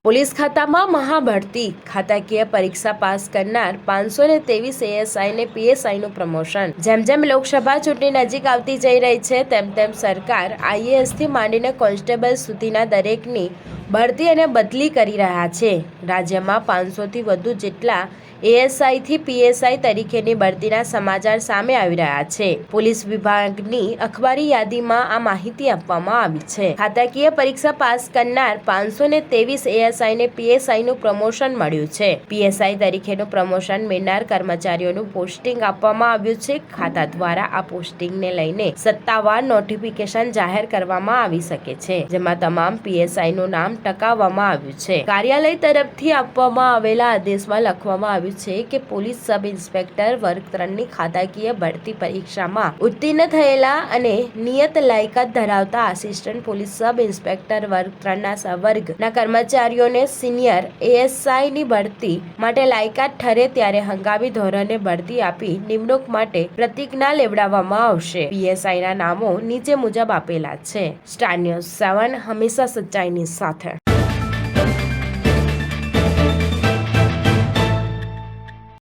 Police ખાતામાં મહાભરતી ખાતાકીય પરીક્ષા pass કરનાર 523 એએસઆઈ ને પીએસઆઈ નું પ્રમોશન। જેમ જેમ લોકસભા ચૂંટણી નજીક આવતી જઈ રહી છે તેમ તેમ સરકાર આઈએએસ થી માંડીને કોન્સ્ટેબલ સુધીના દરેકની ભરતી અને બદલી કરી રહ્યા છે। રાજ્યમાં 500 થી વધુ જેટલા એએસઆઈ થી પીએસઆઈ તરીકેની ભરતીના સમાચાર સામે આવી રહ્યા છે। પોલીસ વિભાગની અખબારી યાદીમાં આ માહિતી આપવામાં આવી છે। ખાતાકીય પરીક્ષા પાસ કરનાર 523 એએસઆઈ ને પીએસઆઈ નું પ્રમોશન મળ્યું છે। પીએસઆઈ તરીકેનું પ્રમોશન મેળવનાર કર્મચારીઓનું પોસ્ટિંગ આપવામાં આવ્યું છે। ખાતા દ્વારા આ પોસ્ટિંગને લઈને સત્તાવાર નોટિફિકેશન જાહેર કરવામાં આવી શકે છે, જેમાં તમામ પીએસઆઈ નું નામ ટકાવવામાં આવ્યું છે। કાર્યાલય તરફથી આપવામાં આવેલા આદેશમાં લખવામાં આવ્યું છે કે પોલીસ સબ ઇન્સ્પેક્ટર વર્ગ 3 ની ખાતાકીય ભરતી પરીક્ષામાં ઉત્તીર્ણ થયેલા અને નિયત લાયકાત ધરાવતા આસિસ્ટન્ટ પોલીસ સબ ઇન્સ્પેક્ટર વર્ગ 3 ના સંવર્ગના કર્મચારીઓને સિનિયર એએસઆઈ ની ભરતી માટે લાયકાત ઠરે ત્યારે હંગામી ધોરણે ભરતી આપી નિમણૂક માટે પ્રતિજ્ઞા લેવડાવવામાં આવશે। પીએસઆઈ ના નામો નીચે મુજબ આપેલા છે। સ્ટાર ન્યૂઝ 7 હંમેશા સચ્ચાઈની સાથે।